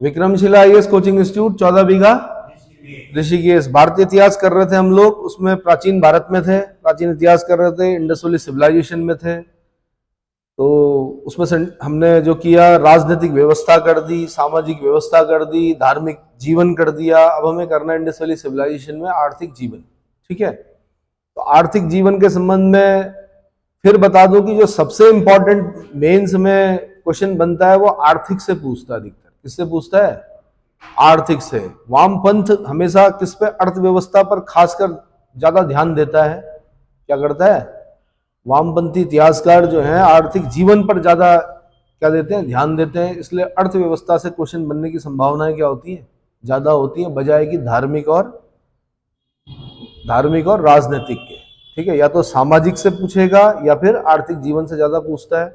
Vikramshila IAS coaching institute 14 बीघा ऋषिकेश। भारतीय इतिहास कर रहे थे हम लोग, उसमें प्राचीन भारत में थे, प्राचीन इतिहास कर रहे थे, इंडस वैली सिविलाइजेशन में थे। तो उसमें से हमने जो किया, राजनीतिक व्यवस्था कर दी, सामाजिक व्यवस्था कर दी, धार्मिक जीवन कर दिया। अब हमें करना है इंडस वैली सिविलाइजेशन में आर्थिक जीवन। ठीक है, तो आर्थिक जीवन के संबंध में फिर बता दूं कि जो सबसे इंपॉर्टेंट मेंस में क्वेश्चन बनता है वो आर्थिक से पूछता है अधिकतर। किससे पूछता है? आर्थिक से। वामपंथ हमेशा किस पे? अर्थव्यवस्था पर खासकर ज्यादा ध्यान देता है। क्या करता है? वामपंथी इतिहासकार जो है आर्थिक जीवन पर ज्यादा क्या देते हैं? ध्यान देते हैं। इसलिए अर्थव्यवस्था से क्वेश्चन बनने की संभावनाएं क्या होती है? ज्यादा होती है, बजाय कि धार्मिक और राजनीतिक के। ठीक है, या तो सामाजिक से पूछेगा या फिर आर्थिक जीवन से ज्यादा पूछता है।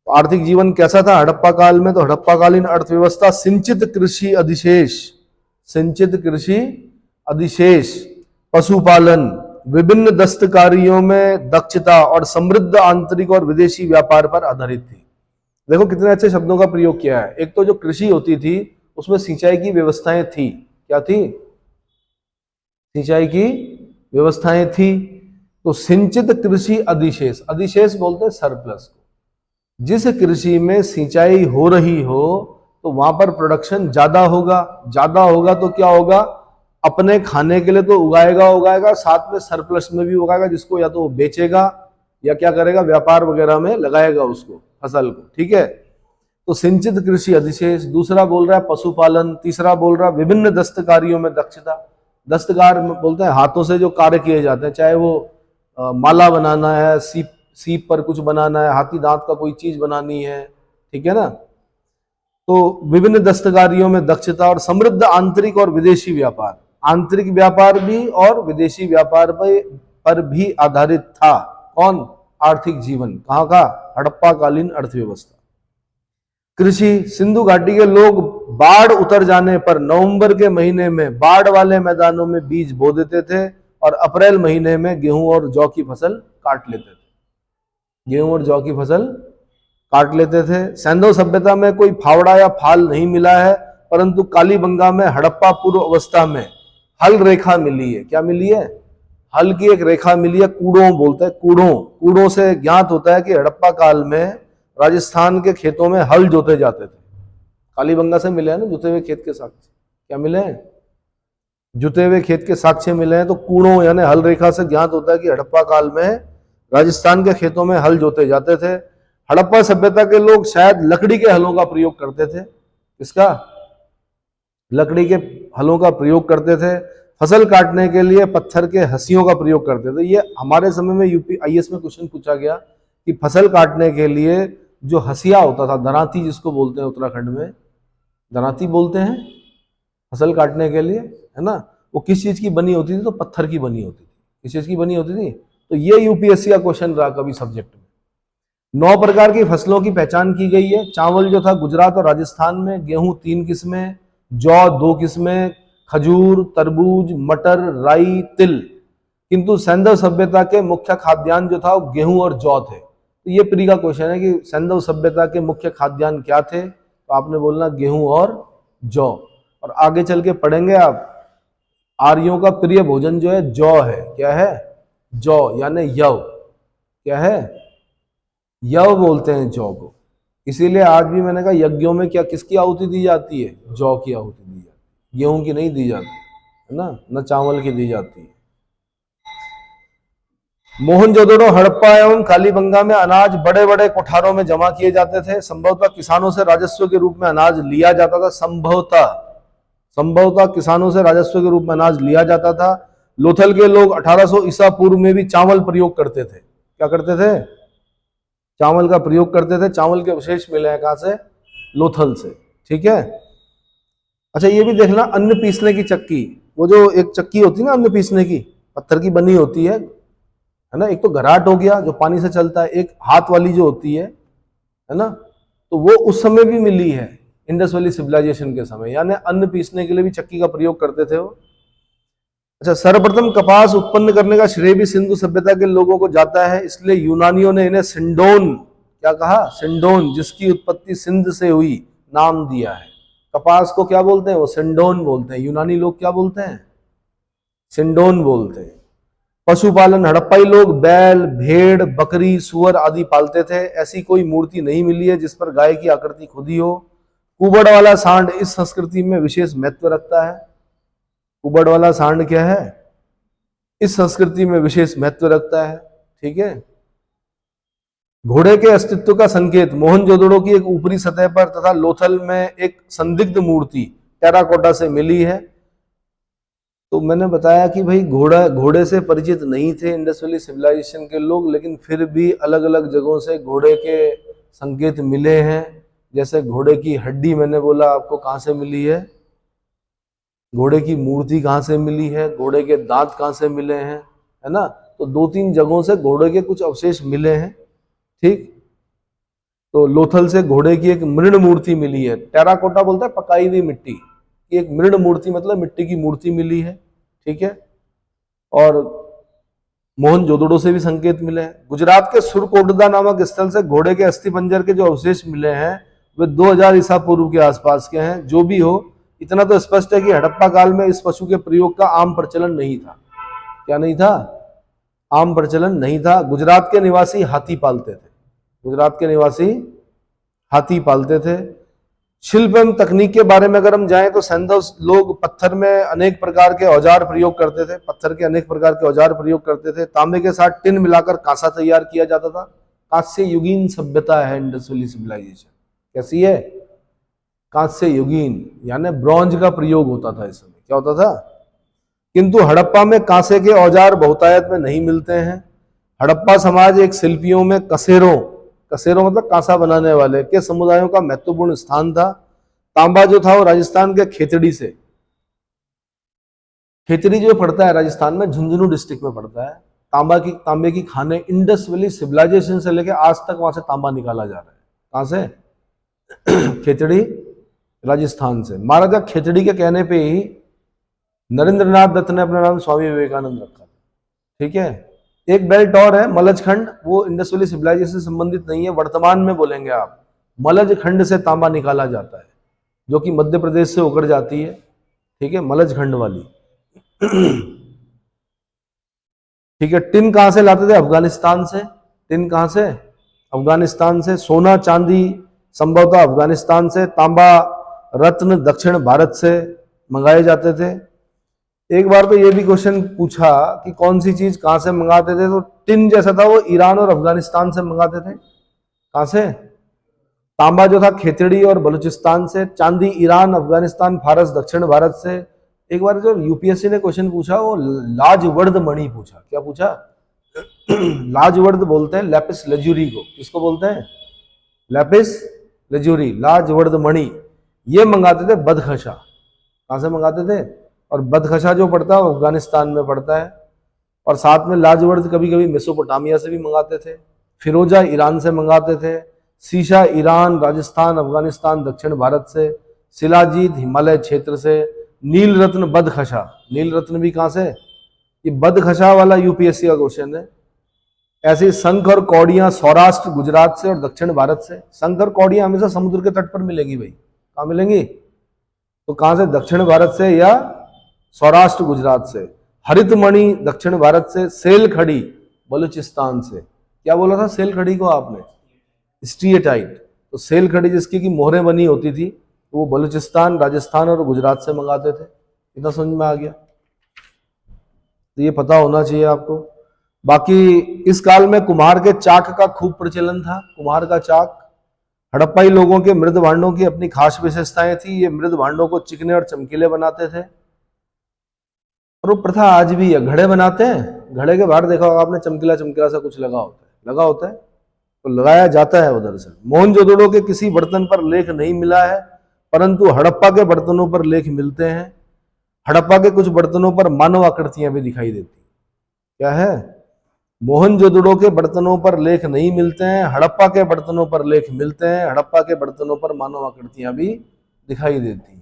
तो आर्थिक जीवन कैसा था हड़प्पा काल में? तो हड़प्पाकालीन अर्थव्यवस्था सिंचित कृषि अधिशेष, सिंचित कृषि अधिशेष, पशुपालन, विभिन्न दस्तकारियों में दक्षता और समृद्ध आंतरिक और विदेशी व्यापार पर आधारित थी। देखो कितने अच्छे शब्दों का प्रयोग किया है। एक तो जो कृषि होती थी उसमें सिंचाई की व्यवस्थाएं थी। क्या थी? सिंचाई की व्यवस्थाएं थी। तो सिंचित कृषि अधिशेष, अधिशेष बोलते हैं सरप्लस को। जिस कृषि में सिंचाई हो रही हो तो वहां पर प्रोडक्शन ज्यादा होगा। ज्यादा होगा तो क्या होगा? अपने खाने के लिए तो उगाएगा, साथ में सरप्लस में भी उगाएगा, जिसको या तो वो बेचेगा या क्या करेगा, व्यापार वगैरह में लगाएगा उसको, फसल को। ठीक है, तो सिंचित कृषि अधिशेष। दूसरा बोल रहा है पशुपालन। तीसरा बोल रहा है विभिन्न दस्तकारियों में दक्षता। दस्तकार बोलते हैं हाथों से जो कार्य किए जाते हैं, चाहे वो माला बनाना है, सीप पर कुछ बनाना है, हाथी दांत का कोई चीज बनानी है। ठीक है ना, तो विभिन्न दस्तकारियों में दक्षता और समृद्ध आंतरिक और विदेशी व्यापार। आंतरिक व्यापार भी और विदेशी व्यापार पर भी आधारित था। कौन? आर्थिक जीवन। कहाँ का? हड़प्पा कालीन अर्थव्यवस्था। कृषि, सिंधु घाटी के लोग बाढ़ उतर जाने पर नवंबर के महीने में बाढ़ वाले मैदानों में बीज बो देते थे और अप्रैल महीने में गेहूं और जौ की फसल काट लेते थे। गेहूं और जौ की फसल काट लेते थे। सैंधव सभ्यता में कोई फावड़ा या फाल नहीं मिला है, परंतु कालीबंगा में हड़प्पा पूर्व अवस्था में हल रेखा मिली है। क्या मिली है? हल की एक रेखा मिली है। कूड़ों बोलते हैं, कूड़ों से ज्ञात होता है कि हड़प्पा काल में राजस्थान के खेतों में हल जोते जाते थे। कालीबंगा से मिले हैं ना जुते हुए खेत के साक्ष्य। क्या मिले हैं? जुते हुए खेत के साक्ष्य मिले हैं। तो कूड़ों यानी हल रेखा से ज्ञात होता है कि हड़प्पा काल में राजस्थान के खेतों में हल जोते जाते थे। हड़प्पा सभ्यता के लोग शायद लकड़ी के हलों का प्रयोग करते थे। किसका? लकड़ी के हलों का प्रयोग करते थे। फसल काटने के लिए पत्थर के हंसियों का प्रयोग करते थे। ये हमारे समय में यूपी आईएएस में क्वेश्चन पूछा गया कि फसल काटने के लिए जो हंसिया होता था, दराती जिसको बोलते हैं, उत्तराखंड में दराती बोलते हैं फसल काटने के लिए, है ना, वो किस चीज की बनी होती थी? तो पत्थर की बनी होती थी। किस चीज की बनी होती थी? तो ये यूपीएससी का क्वेश्चन रहा कभी सब्जेक्ट में। 9 प्रकार की फसलों की पहचान की गई है। चावल जो था गुजरात और राजस्थान में, गेहूं 3 किस्में, जौ 2 किस्में, खजूर, तरबूज, मटर, राई, तिल। किंतु सैंधव सभ्यता के मुख्य खाद्यान्न जो था वो गेहूं और जौ थे। तो ये प्री का क्वेश्चन है कि सैंधव सभ्यता के मुख्य खाद्यान्न क्या थे? तो आपने बोलना गेहूं और जौ। और आगे चल के पढ़ेंगे आप, आर्यों का प्रिय भोजन जो है जौ है। क्या है? जौ यानी यव। क्या है? यव बोलते हैं जौ को। इसीलिए आज भी मैंने कहा यज्ञों में क्या किसकी आहुति दी जाती है? जौ की आहुति दी जाती है, गेहूं की नहीं दी जाती है ना, न चावल की दी जाती है। मोहनजोदड़ो, हड़प्पा एवं कालीबंगा में अनाज बड़े बड़े कोठारों में जमा किए जाते थे। संभवतः किसानों से राजस्व के रूप में अनाज लिया जाता था। संभवतः किसानों से राजस्व के रूप में अनाज लिया जाता था। लोथल के लोग 1800 ईसा पूर्व में भी चावल प्रयोग करते थे। क्या करते थे? चावल का प्रयोग करते थे। चावल के अवशेष मिले हैं कहां से? लोथल से। ठीक है, अच्छा ये भी देखना, अन्न पीसने की चक्की, वो जो एक चक्की होती है ना अन्न पीसने की, पत्थर की बनी होती है ना। एक तो घराट हो गया जो पानी से चलता है, एक हाथ वाली जो होती है ना, तो वो उस समय भी मिली है इंडस वैली सिविलाइजेशन के समय, यानी अन्न पीसने के लिए भी चक्की का प्रयोग करते थे वो। अच्छा, सर्वप्रथम कपास उत्पन्न करने का श्रेय भी सिंधु सभ्यता के लोगों को जाता है, इसलिए यूनानियों ने इन्हें सिंडोन, क्या कहा? सिंडोन, जिसकी उत्पत्ति सिंध से हुई, नाम दिया है। कपास को क्या बोलते हैं, वो सिंडोन बोलते हैं। यूनानी लोग क्या बोलते हैं, सिंडोन बोलते हैं। पशुपालन, हड़प्पाई लोग बैल, भेड़, बकरी, सुअर आदि पालते थे। ऐसी कोई मूर्ति नहीं मिली है जिस पर गाय की आकृति खुदी हो। कुबड़ वाला सांड इस संस्कृति में विशेष महत्व रखता है। कुबड़ वाला सांड क्या है, इस संस्कृति में विशेष महत्व रखता है। ठीक है। घोड़े के अस्तित्व का संकेत मोहनजोदड़ो की एक ऊपरी सतह पर तथा लोथल में एक संदिग्ध मूर्ति टेराकोटा से मिली है। तो मैंने बताया कि भाई घोड़े से परिचित नहीं थे इंडस वैली सिविलाइजेशन के लोग, लेकिन फिर भी अलग अलग जगहों से घोड़े के संकेत मिले हैं। जैसे घोड़े की हड्डी मैंने बोला आपको कहाँ से मिली है, घोड़े की मूर्ति कहाँ से मिली है, घोड़े के दांत कहाँ से मिले हैं, है ना। तो 2-3 जगहों से घोड़े के कुछ अवशेष मिले हैं। ठीक। तो लोथल से घोड़े की एक मृण मूर्ति मिली है। टेराकोटा बोलता है पकाई हुई मिट्टी की, एक मृण मूर्ति मतलब मिट्टी की मूर्ति मिली है। ठीक है। और मोहनजोदड़ो से भी संकेत मिले हैं। गुजरात के सुरकोटदा नामक स्थल से घोड़े के अस्थि पंजर के जो अवशेष मिले हैं वे 2000 ईसा पूर्व के आसपास के हैं। जो भी हो, इतना तो स्पष्ट है कि हड़प्पा काल में इस पशु के प्रयोग का आम प्रचलन नहीं था। क्या नहीं था, आम प्रचलन नहीं था। गुजरात के निवासी हाथी पालते थे, गुजरात के निवासी हाथी पालते थे। शिल्प एवं तकनीक के बारे में अगर हम जाएं तो सैंधव लोग पत्थर में अनेक प्रकार के औजार प्रयोग करते थे, पत्थर के अनेक प्रकार के औजार प्रयोग करते थे। तांबे के साथ टिन मिलाकर कांसा तैयार किया जाता था। कांस्य युगीन सभ्यता है इंडस वैली सिविलाइजेशन। कैसी है, कांस्य युगीन, यानी ब्रॉन्ज का प्रयोग होता था इस समय। क्या होता था, किंतु हड़प्पा में कांसे के औजार बहुतायत में नहीं मिलते हैं। हड़प्पा समाज एक शिल्पियों में कसेरों मतलब कांसा बनाने वाले के समुदायों का महत्वपूर्ण स्थान था। तांबा जो था वो राजस्थान के खेतड़ी से, खेतड़ी जो पड़ता है राजस्थान में, झुंझुनू डिस्ट्रिक्ट में पड़ता है। तांबे की खाने इंडस वैली सिविलाइजेशन से लेकर आज तक वहां से तांबा निकाला जा रहा है। कहां से खेतड़ी, राजस्थान से। महाराजा खेतड़ी के कहने पे ही नरेंद्रनाथ दत्त ने अपना नाम स्वामी विवेकानंद रखा। ठीक है। एक बेल्ट और है मलज खंड, वो इंडस वैली सिविलाइजेशन से संबंधित नहीं है। वर्तमान में बोलेंगे आप, मलज खंड से तांबा निकाला जाता है, जो कि मध्य प्रदेश से होकर जाती है। ठीक है, मलज खंड वाली। ठीक है। टिन कहां से लाते थे, अफगानिस्तान से। टिन कहां से, अफगानिस्तान से। सोना चांदी संभवतः अफगानिस्तान से। तांबा रत्न दक्षिण भारत से मंगाए जाते थे। एक बार तो ये भी क्वेश्चन पूछा कि कौन सी चीज कहां से मंगाते थे, तो टिन जैसा था वो ईरान और अफगानिस्तान से मंगाते थे। कहां से, तांबा जो था खेतड़ी और बलूचिस्तान से। चांदी ईरान, अफगानिस्तान, फारस, दक्षिण भारत से। एक बार जो यूपीएससी ने क्वेश्चन पूछा वो लाजवर्द मणि पूछा। क्या पूछा, लाजवर्द बोलते हैं लैपिस लज्यूरी को। किसको बोलते हैं, लैपिस लज्यूरी, लाजवर्द मणि। ये मंगाते थे बदखशा। कहां से मंगाते थे, और बदखशा जो पड़ता है वो अफगानिस्तान में पड़ता है। और साथ में लाजवर्द कभी कभी मेसोपोटामिया से भी मंगाते थे। फिरोजा ईरान से मंगाते थे। शीशा ईरान, राजस्थान, अफगानिस्तान, दक्षिण भारत से। शिलाजीत हिमालय क्षेत्र से। नील रत्न बदखशा, नील रत्न भी कहां से, ये बदखशा वाला यूपीएससी का क्वेश्चन है। ऐसे शंख और कौड़ियां सौराष्ट्र गुजरात से और दक्षिण भारत से। शंख और कौड़ियां हमेशा समुद्र के तट पर मिलेगी भाई। कहां मिलेंगी, तो कहां से, दक्षिण भारत से या सौराष्ट्र गुजरात से। हरित मणि दक्षिण भारत से। सेल खड़ी बलूचिस्तान से। क्या बोला था सेल खड़ी को आपने, स्टीएटाइट। तो सेल खड़ी जिसकी की मोहरें बनी होती थी, तो वो बलूचिस्तान, राजस्थान और गुजरात से मंगाते थे। इतना समझ में आ गया, तो ये पता होना चाहिए आपको। बाकी इस काल में कुम्हार के चाक का खूब प्रचलन था। कुम्हार का चाक, हड़प्पाई लोगों के मृद भांडों की अपनी खास विशेषताएं थी। ये मृद भांडों को चिकने और चमकीले बनाते थे, और वो प्रथा आज भी है। घड़े बनाते हैं, घड़े के बाहर देखा होगा आपने चमकीला चमकीला सा कुछ लगा होता है, तो लगाया जाता है उधर से। मोहनजोदड़ो के किसी बर्तन पर लेख नहीं मिला है, परंतु हड़प्पा के बर्तनों पर लेख मिलते हैं। हड़प्पा के कुछ बर्तनों पर मानव आकृतियां भी दिखाई देती। क्या है, मोहनजोदड़ो के बर्तनों पर लेख नहीं मिलते हैं, हड़प्पा के बर्तनों पर लेख मिलते हैं। हड़प्पा के बर्तनों पर मानव आकृतियां भी दिखाई देती हैं।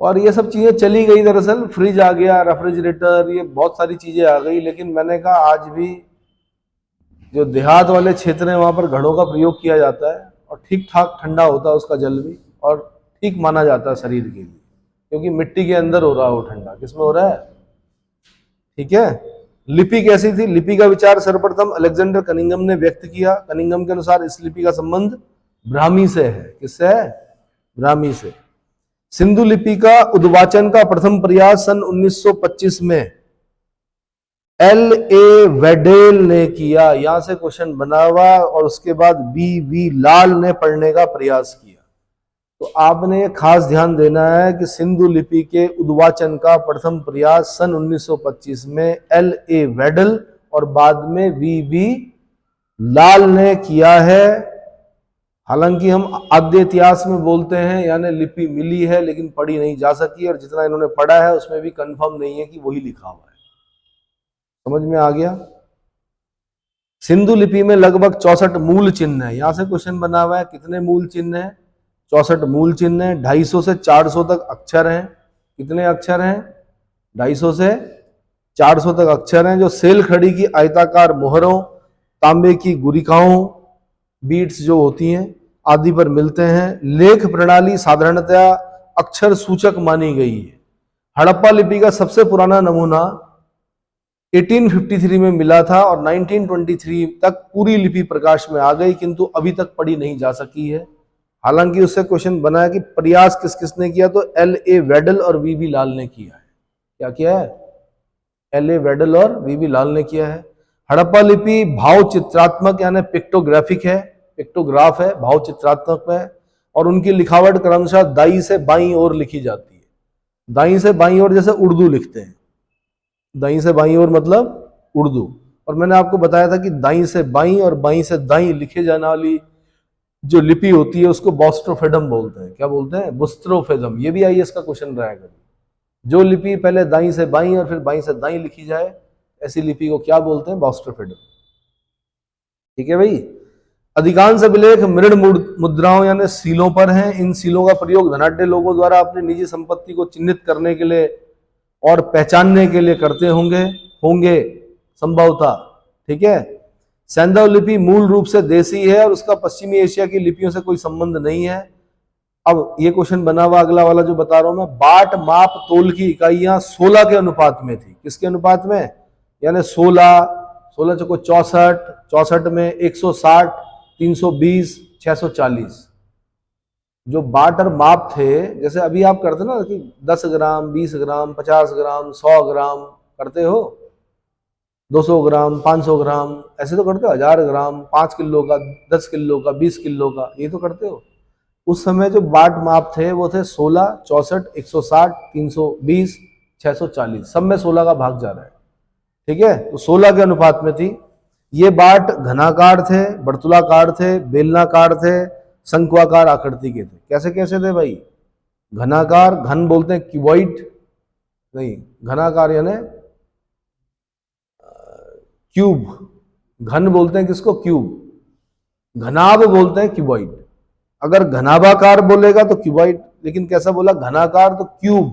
और ये सब चीजें चली गई, दरअसल फ्रिज आ गया, रेफ्रिजरेटर, ये बहुत सारी चीजें आ गई। लेकिन मैंने कहा आज भी जो देहात वाले क्षेत्र हैं वहां पर घड़ों का प्रयोग किया जाता है, और ठीक ठाक ठंडा होता है उसका जल भी, और ठीक माना जाता है शरीर के लिए, क्योंकि मिट्टी के अंदर हो रहा है वो ठंडा, किसमें हो रहा है? ठीक है। लिपि कैसी थी? लिपि का विचार सर्वप्रथम अलेक्जेंडर कनिंघम ने व्यक्त किया। कनिंघम के अनुसार इस लिपि का संबंध ब्राह्मी से है। किससे है? ब्राह्मी से। सिंधु लिपि का उद्वाचन का प्रथम प्रयास सन 1925 में L.A. वेडेल ने किया। यहां से क्वेश्चन बना हुआ, और उसके बाद B.V. लाल ने पढ़ने का प्रयास किया। तो आपने खास ध्यान देना है कि सिंधु लिपि के उद्वाचन का प्रथम प्रयास सन 1925 में L.A. वेडल और बाद में V.V. लाल ने किया है। हालांकि हम आद्य इतिहास में बोलते हैं यानी लिपि मिली है लेकिन पढ़ी नहीं जा सकी, और जितना इन्होंने पढ़ा है उसमें भी कंफर्म नहीं है कि वही लिखा हुआ है। समझ में आ गया? सिंधु लिपि में लगभग 64 मूल चिन्ह है। यहां से क्वेश्चन बना हुआ है, कितने मूल चिन्ह है? 64 मूल चिन्ह है। 250 से 400 तक अक्षर हैं। कितने अक्षर हैं? 250 से 400 तक अक्षर हैं, जो सेल खड़ी की आयताकार मोहरों, तांबे की गुरिकाओं, बीट्स जो होती हैं आदि पर मिलते हैं। लेख प्रणाली साधारणतया अक्षर सूचक मानी गई है। हड़प्पा लिपि का सबसे पुराना नमूना 1853 में मिला था और 1923 तक पूरी लिपि प्रकाश में आ गई, किंतु अभी तक पढ़ी नहीं जा सकी है। हालांकि उससे क्वेश्चन बना है कि प्रयास किस किसने किया, तो L.A. वेडल और V.V. लाल ने किया है। क्या किया है? L.A. वेडल और V.V. लाल ने किया है। हड़प्पा लिपि भाव चित्रात्मक यानी पिक्टोग्राफिक है, पिक्टोग्राफ है, भाव चित्रात्मक है, और उनकी लिखावट क्रमशः दाई से बाईं ओर लिखी जाती है। दाई से बाईं ओर जैसे उर्दू लिखते हैं, दाई से बाईं ओर मतलब उर्दू। और मैंने आपको बताया था कि दाई से बाईं और बाईं से दाईं लिखे जाने वाली जो लिपि होती है उसको बॉस्ट्रोफेडम बोलते हैं। क्या बोलते हैं? बुस्ट्रोफेडम। ये भी IAS का क्वेश्चन रहेगा। जो लिपि पहले दाईं से बाईं और फिर बाईं से दाईं लिखी जाए, ऐसी लिपि को क्या बोलते हैं? बॉस्ट्रोफेडम। ठीक है भाई। अधिकांश अभिलेख मृण मुद्राओं यानी सीलों पर हैं। इन सीलों का प्रयोग धनाढ्य लोगों द्वारा अपनी निजी संपत्ति को चिन्हित करने के लिए और पहचानने के लिए करते होंगे संभवतः। ठीक है। सैंधव लिपि मूल रूप से देसी है और उसका पश्चिमी एशिया की लिपियों से कोई संबंध नहीं है। अब ये क्वेश्चन बना हुआ अगला वाला जो बता रहा हूं मैं, बाट माप तोल की इकाइयां 16 के अनुपात में थी। किसके अनुपात में? यानी 16 चौको 64, 64 में 160, 320, 640। जो बाट और माप थे, जैसे अभी आप करते ना कि 10 ग्राम, 20 ग्राम, 50 ग्राम, 100 ग्राम करते हो, 200 ग्राम, 500 ग्राम, ऐसे तो करते हो। 1000 ग्राम, 5 किलो का, 10 किलो का, 20 किलो का, ये तो करते हो। उस समय जो बाट माप थे वो थे 16, 64, 160, 320, 640। सब में 16 का भाग जा रहा है। ठीक है। तो 16 के अनुपात में थी। ये बाट घनाकार थे, वर्तुलाकार थे, बेलनाकार थे, शंक्वाकार आकृति के थे। कैसे कैसे थे भाई? घनाकार, घन बोलते हैं क्यूबॉइड, नहीं, घनाकार यानी क्यूब। घन बोलते हैं किसको? क्यूब। घनाभ बोलते हैं क्यूबॉइड। अगर घनाभाकार बोलेगा तो क्यूबॉइड, लेकिन कैसा बोला? घनाकार तो क्यूब।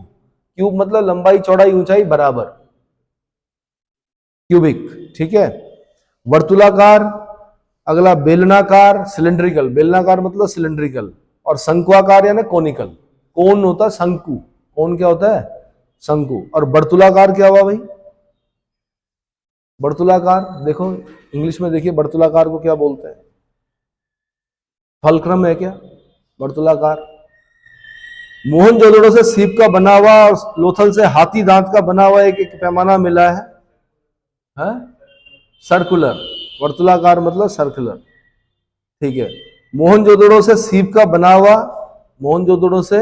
क्यूब मतलब लंबाई चौड़ाई ऊंचाई बराबर, क्यूबिक। ठीक है। वर्तुलाकार, अगला बेलनाकार, सिलेंड्रिकल। बेलनाकार मतलब सिलेंड्रिकल। और शंक्वाकार यानी कोनिकल। कोन होता है शंकु। कोन क्या होता है? शंकु। और वर्तुलाकार क्या हुआ भाई? वर्तुलाकार देखो, इंग्लिश में देखिए वर्तुलाकार को क्या बोलते हैं? फलक्रम है क्या वर्तुलाकार? मोहनजोदड़ो से सीप का बना हुआ और लोथल से हाथी दांत का बना हुआ एक पैमाना मिला है? सर्कुलर। वर्तुलाकार मतलब सर्कुलर। ठीक है। मोहनजोदड़ो से सीप का बना हुआ, मोहनजोदड़ो से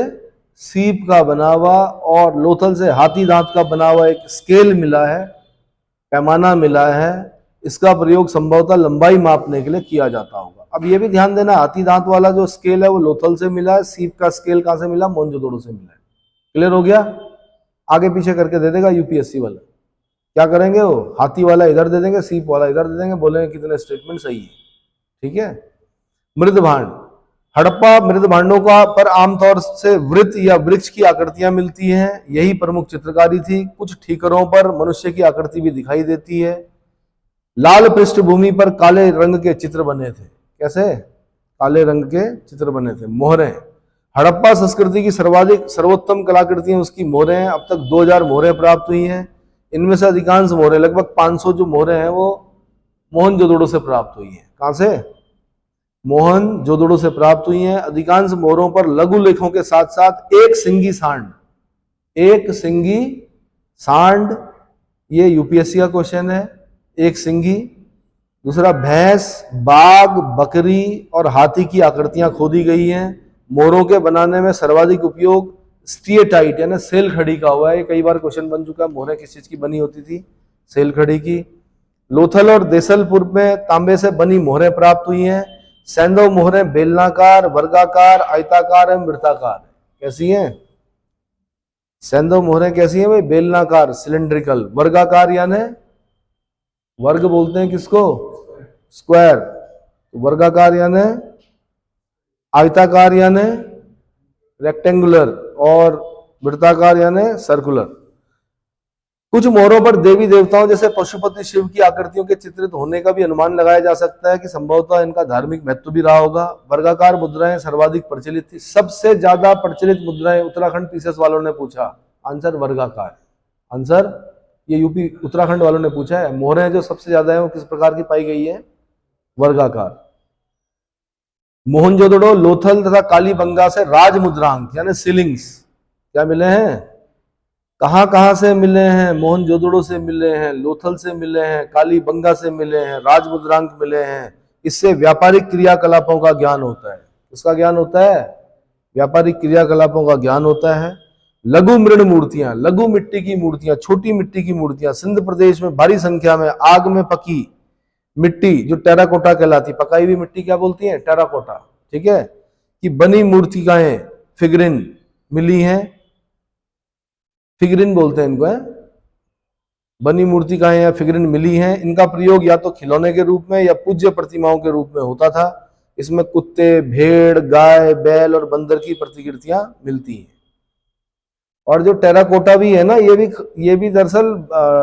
सीप का बना हुआ और लोथल से हाथी दांत का बना हुआ एक स्केल मिला है, पैमाना मिला है। इसका प्रयोग संभवतः लंबाई मापने के लिए किया जाता होगा। अब ये भी ध्यान देना, हाथी दांत वाला जो स्केल है वो लोथल से मिला है, सीप का स्केल कहां से मिला? मोहनजोदड़ो से मिला है। क्लियर हो गया? आगे पीछे करके दे देगा यूपीएससी वाला। क्या करेंगे? वो हाथी वाला इधर दे देंगे, सीप वाला इधर दे देंगे, बोलेंगे कितने स्टेटमेंट सही है। ठीक है। मृद भांड। हड़प्पा मृद भांडों का पर आमतौर से वृत्त या वृक्ष की आकृतियां मिलती हैं। यही प्रमुख चित्रकारी थी। कुछ ठीकरों पर मनुष्य की आकृति भी दिखाई देती है। लाल पृष्ठभूमि पर काले रंग के चित्र बने थे। कैसे? काले रंग के चित्र बने थे। मोहरें। हड़प्पा संस्कृति की सर्वाधिक सर्वोत्तम कलाकृतियां उसकी मोहरें हैं। अब तक 2000 मोहरें प्राप्त हुई हैं। इनमें से अधिकांश मोहरें, लगभग 500 जो मोहरें हैं, वो मोहनजोदड़ो से प्राप्त हुई हैं। कहां से? मोहनजोदड़ो से प्राप्त हुई हैं। अधिकांश मोहरों पर लघु लेखों के साथ साथ एक सिंगी सांड, एक सिंगी सांड, ये यूपीएससी का क्वेश्चन है। एक सिंगी। दूसरा, भैंस, बाघ, बकरी और हाथी की आकृतियां खोदी गई हैं। मोहरों के बनाने में सर्वाधिक उपयोग स्टीएटाइट यानी सेल खड़ी का हुआ है। ये कई बार क्वेश्चन बन चुका है। मोहरें किस चीज की बनी होती थी? सेल खड़ी की। लोथल और देसलपुर में तांबे से बनी मोहरें प्राप्त हुई हैं। सैंधव मोहरें बेलनाकार, वर्गाकार, आयताकार एवं वृत्ताकार। कैसी हैं? सैंधव मोहरें कैसी हैं भाई? बेलनाकार, सिलेंड्रिकल। वर्गाकार यानी वर्ग बोलते हैं किसको? स्क्वायर। वर्गाकार यानी आयताकार यानी रेक्टेंगुलर, और वृत्ताकार यानी सर्कुलर। कुछ मोहरों पर देवी देवताओं जैसे पशुपति शिव की आकृतियों के चित्रित होने का भी अनुमान लगाया जा सकता है कि संभवतः इनका धार्मिक महत्व भी रहा होगा। वर्गाकार मुद्राएं सर्वाधिक प्रचलित थी। सबसे ज्यादा प्रचलित मुद्राएं उत्तराखंड पीसेस वालों ने पूछा। आंसर वर्गाकार। आंसर ये यूपी उत्तराखंड वालों ने पूछा है। मोहरें जो सबसे ज्यादा है वो किस प्रकार की पाई गई है? वर्गाकार। मोहनजोदड़ो, लोथल तथा कालीबंगा से राज मुद्रांक यानी सीलिंग्स क्या मिले हैं? कहां कहां से मिले हैं? मोहनजोदड़ो से मिले हैं, लोथल से मिले हैं, कालीबंगा से मिले हैं, राज मुद्रांक मिले हैं। इससे व्यापारिक क्रियाकलापों का ज्ञान होता है। उसका ज्ञान होता है? व्यापारिक क्रियाकलापों का ज्ञान होता है। लघु मृण मूर्तियां, लघु मिट्टी की मूर्तियां, छोटी मिट्टी की मूर्तियां सिंध प्रदेश में भारी संख्या में आग में पकी मिट्टी जो टेराकोटा कहलाती, पकाई हुई मिट्टी क्या बोलती है? टेराकोटा। ठीक है, कि बनी मूर्तिकाएं फिगरिन मिली हैं। फिगरिन बोलते हैं इनको, है? बनी मूर्तिकाएं या फिगरिन मिली हैं। इनका प्रयोग या तो खिलौने के रूप में या पूज्य प्रतिमाओं के रूप में होता था। इसमें कुत्ते, भेड़, गाय, बैल और बंदर की प्रतिकृतियां मिलती हैं। और जो टेराकोटा भी है ना, ये भी दरअसल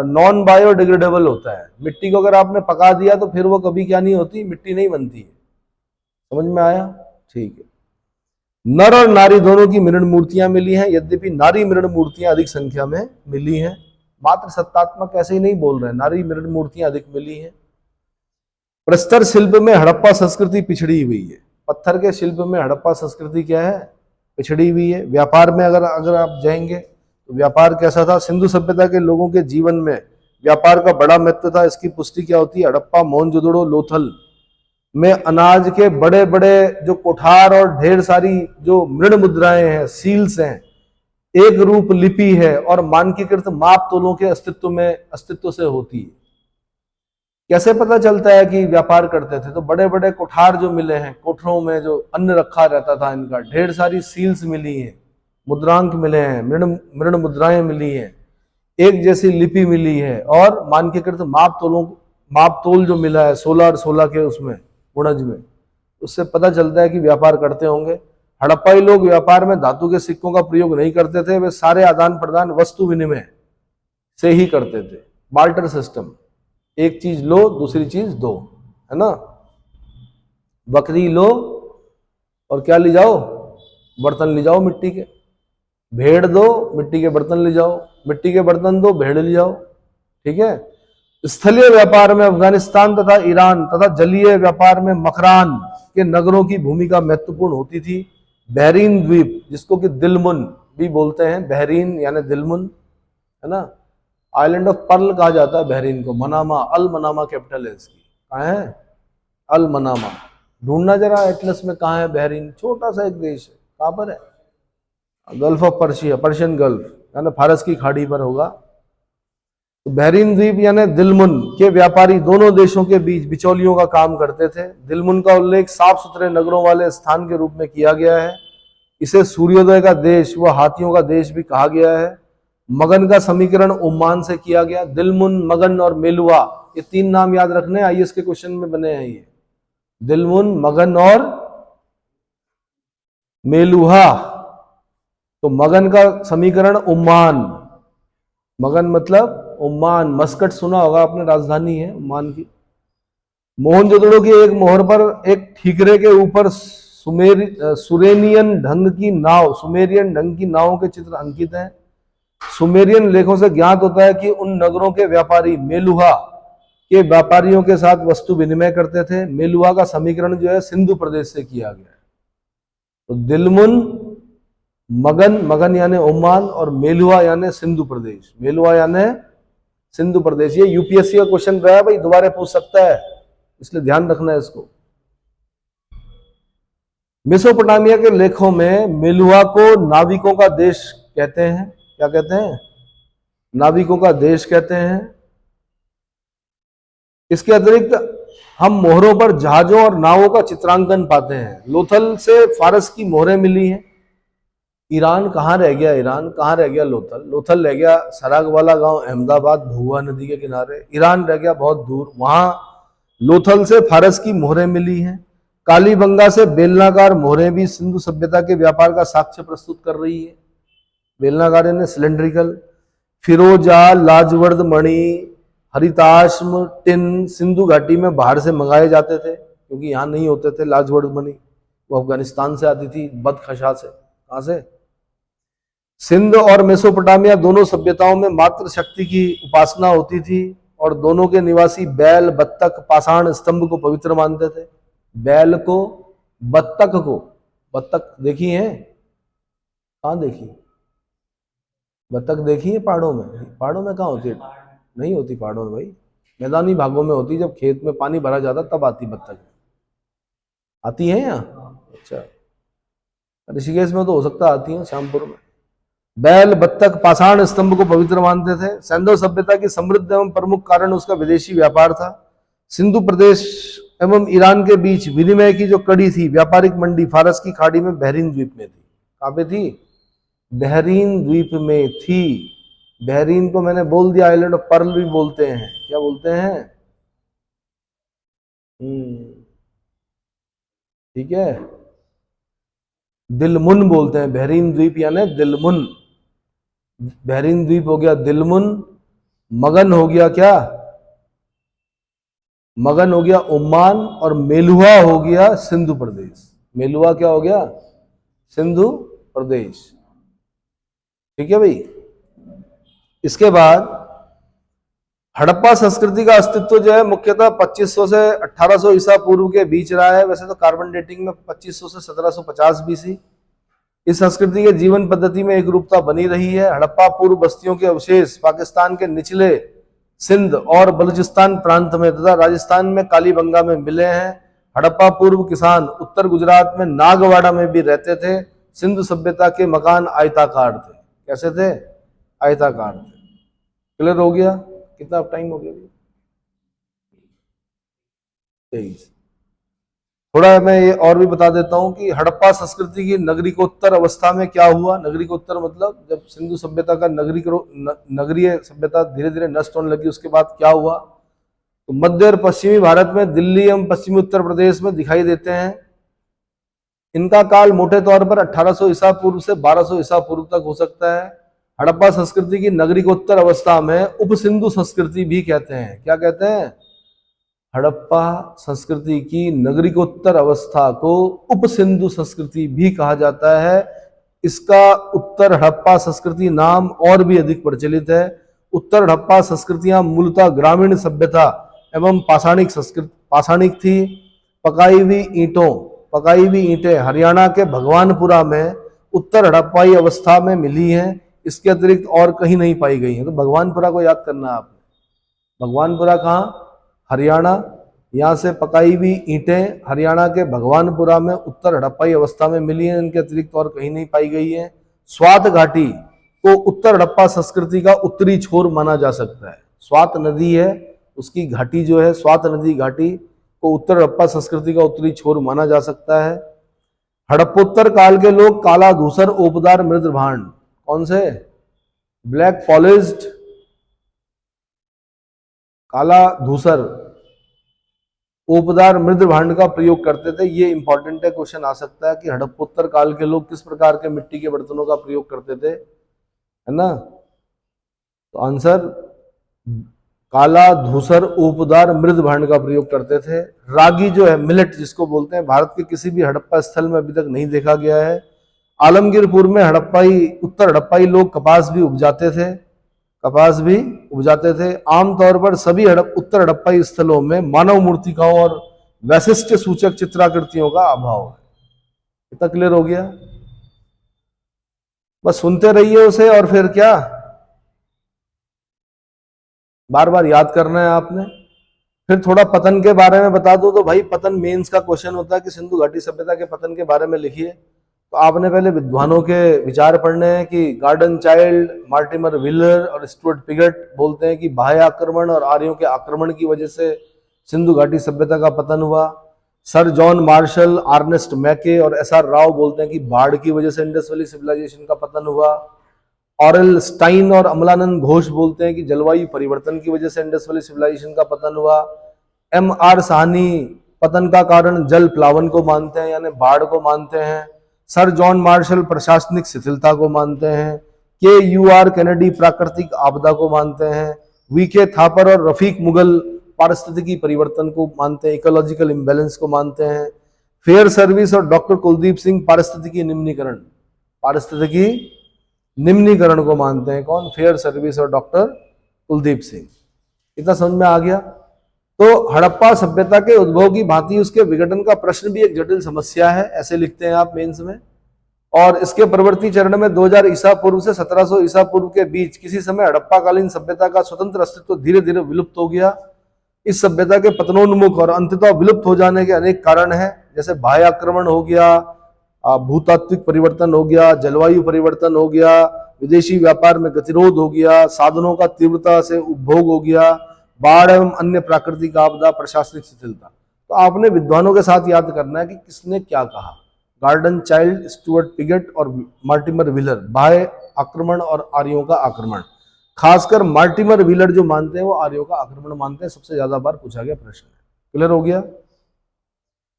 नॉन बायोडिग्रेडेबल होता है। मिट्टी को अगर आपने पका दिया तो फिर वो कभी क्या नहीं होती? मिट्टी नहीं बनती है। समझ में आया? ठीक है। नर और नारी दोनों की मृण मूर्तियां मिली हैं, यद्यपि नारी मृण मूर्तियां अधिक संख्या में मिली हैं। मात्र सत्तात्मक ऐसे ही नहीं बोल रहे हैं, नारी मृण मूर्तियां अधिक मिली हैं। प्रस्तर शिल्प में हड़प्पा संस्कृति पिछड़ी हुई है। पत्थर के शिल्प में हड़प्पा संस्कृति क्या है? पिछड़ी हुई है। व्यापार में अगर आप जाएंगे तो व्यापार कैसा था? सिंधु सभ्यता के लोगों के जीवन में व्यापार का बड़ा महत्व था। इसकी पुष्टि क्या होती है? हड़प्पा, मोहनजोदड़ो, लोथल में अनाज के बड़े बड़े जो कोठार और ढेर सारी जो मृण मुद्राएं हैं, सील्स हैं, एक रूप लिपि है और मानकीकृत माप तोलों के अस्तित्व से होती है। कैसे पता चलता है कि व्यापार करते थे? तो बड़े बड़े कोठार जो मिले हैं, कोठरों में जो अन्न रखा रहता था इनका, ढेर सारी सील्स मिली हैं, मुद्रांक मिले हैं, मृण मुद्राएं मिली हैं, एक जैसी लिपि मिली है, और मानकीकृत माप तोल जो मिला है 16 और 16 के उसमें गुणज में, उससे पता चलता है कि व्यापार करते होंगे। हड़प्पाई लोग व्यापार में धातु के सिक्कों का प्रयोग नहीं करते थे। वे सारे आदान प्रदान वस्तु विनिमय से ही करते थे। बाल्टर सिस्टम, एक चीज लो दूसरी चीज दो, है ना? बकरी लो और क्या ले जाओ? बर्तन ले जाओ मिट्टी के। भेड़ दो, मिट्टी के बर्तन ले जाओ। मिट्टी के बर्तन दो, भेड़ ले जाओ। ठीक है। स्थलीय व्यापार में अफगानिस्तान तथा ईरान तथा जलीय व्यापार में मकरान के नगरों की भूमिका महत्वपूर्ण होती थी। बहरीन द्वीप, जिसको कि दिलमुन भी बोलते हैं, बहरीन यानी दिलमुन, है ना? आइलैंड ऑफ पर्ल कहा जाता है बहरीन को। मनामा, अल मनामा कैपिटल है इसकी। कहाँ है? अल मनामा। ढूंढना जरा एटलस में कहाँ है बहरीन। छोटा सा एक देश है। कहाँ पर है? Gulf of Persia, Persian gulf यानी फारस की खाड़ी पर होगा। तो बहरीन द्वीप यानी दिलमुन के व्यापारी दोनों देशों के बीच बिचौलियों का काम करते थे। दिलमुन का उल्लेख साफ सुथरे नगरों वाले स्थान के रूप में किया गया है। इसे सूर्योदय का देश व हाथियों का देश भी कहा गया है। मगन का समीकरण ओमान से किया गया। दिलमुन, मगन और मेलुआ, ये 3 नाम याद रखने, आईएएस के क्वेश्चन में बने हैं ये। दिलमुन, मगन और मेलुहा। तो मगन का समीकरण ओमान, मगन मतलब ओमान। मस्कट सुना होगा आपने, राजधानी है ओमान की। मोहनजोदड़ो की एक मोहर पर एक ठीकरे के ऊपर सुरेनियन ढंग की नाव, सुमेरियन ढंग की नावों के चित्र अंकित हैं। सुमेरियन लेखों से ज्ञात होता है कि उन नगरों के व्यापारी मेलुहा के व्यापारियों के साथ वस्तु विनिमय करते थे। मेलुहा का समीकरण जो है सिंधु प्रदेश से किया गया है। तो दिलमुन, मगन, मगन यानी ओमान, और मेलुहा यानी सिंधु प्रदेश, मेलुहा यानी सिंधु प्रदेश। ये यूपीएससी का क्वेश्चन रहा है भाई, दोबारा पूछ सकता है, इसलिए ध्यान रखना है इसको। मेसोपोटामिया के लेखों में मेलुहा को नाविकों का देश कहते हैं। क्या कहते हैं? नाविकों का देश कहते हैं। इसके अतिरिक्त हम मोहरों पर जहाजों और नावों का चित्रांकन पाते हैं। लोथल से फारस की मोहरें मिली हैं। ईरान कहाँ रह गया? ईरान कहाँ रह गया? लोथल। लोथल रह गया सराग वाला गांव, अहमदाबाद, भुआ नदी के किनारे। ईरान रह गया बहुत दूर, वहां लोथल से फारस की मोहरें मिली हैं। कालीबंगा से बेलनाकार मोहरें भी सिंधु सभ्यता के व्यापार का साक्ष्य प्रस्तुत कर रही है। बेलनाकार यानी सिलेंड्रिकल। फिरोजा, लाजवर्द मणि, हरिताश्म, टिन सिंधु घाटी में बाहर से मंगाए जाते थे, क्योंकि यहाँ नहीं होते थे लाजवर्द मणि, वो अफगानिस्तान से आती थी, बदखशा से। कहाँ से? सिंध और मेसोपोटामिया दोनों सभ्यताओं में मात्र शक्ति की उपासना होती थी, और दोनों के निवासी बैल, बत्तख, पाषाण स्तंभ को पवित्र मानते थे। बैल को, बत्तख को, बत्तख देखी है? कहाँ देखी? बत्तख देखी है पहाड़ों में? पहाड़ों में कहाँ होती है? नहीं होती पहाड़ों में भाई, मैदानी भागों में होती। जब खेत में पानी भरा जाता तब आती बत्तख। आती है यहाँ? अच्छा, ऋषिकेश में तो हो सकता आती है, श्यामपुर में। बैल, बत्तख, पाषाण स्तंभ को पवित्र मानते थे। सैंधव सभ्यता की समृद्ध एवं प्रमुख कारण उसका विदेशी व्यापार था। सिंधु प्रदेश एवं ईरान के बीच विनिमय की जो कड़ी थी, व्यापारिक मंडी फारस की खाड़ी में बहरीन द्वीप में थी। कहाँ पे थी? बहरीन द्वीप में थी। बहरीन को मैंने बोल दिया आइलैंड ऑफ पर्ल भी बोलते हैं। क्या बोलते हैं? ठीक है, दिलमुन बोलते हैं। बहरीन द्वीप यानी दिलमुन। बहरीन द्वीप हो गया दिलमुन। मगन हो गया क्या? मगन हो गया ओमान, और मेलुहा हो गया सिंधु प्रदेश। मेलुहा क्या हो गया? सिंधु प्रदेश। ठीक है भाई। इसके बाद हड़प्पा संस्कृति का अस्तित्व जो है मुख्यतः 2500 से 1800 ईसा पूर्व के बीच रहा है। वैसे तो कार्बन डेटिंग में 2500 से 1750 बीसी। इस संस्कृति के जीवन पद्धति में एक रूपता बनी रही है। हड़प्पा पूर्व बस्तियों के अवशेष पाकिस्तान के निचले सिंध और बलूचिस्तान प्रांत में तथा राजस्थान में कालीबंगा में मिले हैं। हड़प्पा पूर्व किसान उत्तर गुजरात में नागवाड़ा में भी रहते थे। सिंधु सभ्यता के मकान आयताकार थे। कैसे थे? आयताकार थे। क्लियर हो गया? कितना टाइम हो गया? 23। थोड़ा मैं ये और भी बता देता हूं कि हड़प्पा संस्कृति की नगरीकोत्तर अवस्था में क्या हुआ। नगरीकोत्तर मतलब जब सिंधु सभ्यता का नगरीय सभ्यता धीरे धीरे नष्ट होने लगी, उसके बाद क्या हुआ? तो मध्य और पश्चिमी भारत में दिल्ली एवं पश्चिमी उत्तर प्रदेश में दिखाई देते हैं। इनका काल मोटे तौर पर 1800 ईसा पूर्व से 1200 ईसा पूर्व तक हो सकता है। हड़प्पा संस्कृति की नगरीकोत्तर अवस्था में उप सिंधु संस्कृति भी कहते हैं। क्या कहते हैं? हड़प्पा संस्कृति की नगरीकोत्तर अवस्था को उप सिंधु संस्कृति भी कहा जाता है। इसका उत्तर हड़प्पा संस्कृति नाम और भी अधिक प्रचलित है। उत्तर हड़प्पा संस्कृतियां मूलतः ग्रामीण सभ्यता एवं पाषाणिक थी। पकाई हुई ईंटें हरियाणा के भगवानपुरा में उत्तर हड़प्पाई अवस्था में मिली हैं। इसके अतिरिक्त और कहीं नहीं पाई गई है। तो भगवानपुरा को याद करना है आपने। भगवानपुरा कहाँ? हरियाणा। यहाँ से पकाई हुई ईंटें हरियाणा के भगवानपुरा में उत्तर हड़प्पाई अवस्था में मिली हैं। इनके अतिरिक्त और कहीं नहीं पाई गई है। स्वात घाटी को उत्तर हड़प्पा संस्कृति का उत्तरी छोर माना जा सकता है। स्वात नदी है, उसकी घाटी जो है स्वात नदी घाटी को उत्तर हड़प्पा संस्कृति का उत्तरी छोर माना जा सकता है। हड़प्पोत्तर काल के लोग काला धूसर ओपदार मृद भांड, कौन से? ब्लैक पॉलिश्ड, काला धूसर ओपदार मृद भांड का प्रयोग करते थे। ये इंपॉर्टेंट है, क्वेश्चन आ सकता है कि हड़प्पोत्तर काल के लोग किस प्रकार के मिट्टी के बर्तनों का प्रयोग करते थे, है ना? तो आंसर काला, धूसर, ऊपदार, मृद भांड का प्रयोग करते थे। रागी जो है, मिलेट जिसको बोलते हैं, भारत के किसी भी हड़प्पा स्थल में अभी तक नहीं देखा गया है। आलमगीरपुर में उत्तर हड़प्पाई लोग कपास भी उपजाते थे, कपास भी उपजाते थे। आमतौर पर सभी उत्तर हड़प्पाई स्थलों में मानव मूर्तिकाओं और वैशिष्ट सूचक चित्राकृतियों का अभाव है। इतना क्लियर हो गया? बस सुनते रहिए उसे, और फिर क्या, बार बार याद करना है आपने। फिर थोड़ा पतन के बारे में बता दूं तो भाई, पतन मेंस का क्वेश्चन होता है कि सिंधु घाटी सभ्यता के पतन के बारे में लिखिए। तो आपने पहले विद्वानों के विचार पढ़ने हैं कि गार्डन चाइल्ड, मार्टिमर व्हीलर और स्टुअर्ट पिगट बोलते हैं कि बाह्य आक्रमण और आर्यों के आक्रमण की वजह से सिंधु घाटी सभ्यता का पतन हुआ। सर जॉन मार्शल, आर्नेस्ट मैके और एस आर राव बोलते हैं कि बाढ़ की वजह से इंडस वैली सिविलाइजेशन का पतन हुआ। ऑरेल स्टाइन और अमलानंद घोष बोलते हैं कि जलवायु परिवर्तन की वजह से इंडस वैली सिविलाइजेशन का पतन हुआ। एम आर साहनी पतन का कारण जल प्लावन को मानते हैं, यानी बाढ़ को मानते हैं। सर जॉन मार्शल प्रशासनिक शिथिलता को मानते हैं। के यू आर कैनेडी प्राकृतिक आपदा को मानते हैं। वी के थापर और रफीक मुगल पारिस्थितिकी परिवर्तन को मानते हैं, इकोलॉजिकल इम्बैलेंस को मानते हैं। फेयर सर्विस और डॉक्टर कुलदीप सिंह पारिस्थितिकी निम्नीकरण को मानते हैं। कौन? फेयर सर्विस और डॉक्टर कुलदीप सिंह। इतना समझ में आ गया? तो हड़प्पा सभ्यता के उद्भव की भांति उसके विघटन का प्रश्न भी एक जटिल समस्या है, ऐसे लिखते हैं आप मेंस में। और इसके परवर्ती चरण में 2000 ईसा पूर्व से 1700 ईसा पूर्व के बीच किसी समय हड़प्पाकालीन सभ्यता का स्वतंत्र अस्तित्व धीरे धीरे विलुप्त हो गया। इस सभ्यता के पतनोन्मुख और अंततः विलुप्त हो जाने के अनेक कारण हैं, जैसे बाह्य आक्रमण हो गया, भूतात्विक परिवर्तन हो गया, जलवायु परिवर्तन हो गया, विदेशी व्यापार में गतिरोध हो गया, साधनों का तीव्रता से उपभोग हो गया, बाढ़ एवं अन्य प्राकृतिक आपदा, प्रशासनिक शिथिलता। तो आपने विद्वानों के साथ याद करना है कि किसने क्या कहा। गार्डन चाइल्ड, स्टुअर्ट पिगट और मार्टिमर व्हीलर, बाह्य आक्रमण और आर्यों का आक्रमण। खासकर मार्टिमर व्हीलर जो मानते हैं वो आर्यों का आक्रमण मानते हैं, सबसे ज्यादा बार पूछा गया प्रश्न है। क्लियर हो गया?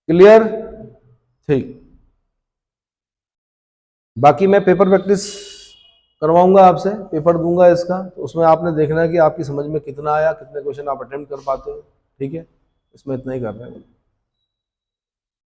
क्लियर? ठीक। बाकी मैं पेपर प्रैक्टिस करवाऊंगा आपसे, पेपर दूंगा इसका, तो उसमें आपने देखना है कि आपकी समझ में कितना आया, कितने क्वेश्चन आप अटेम्प्ट कर पाते हो। ठीक है, इसमें इतना ही कर रहे हैं।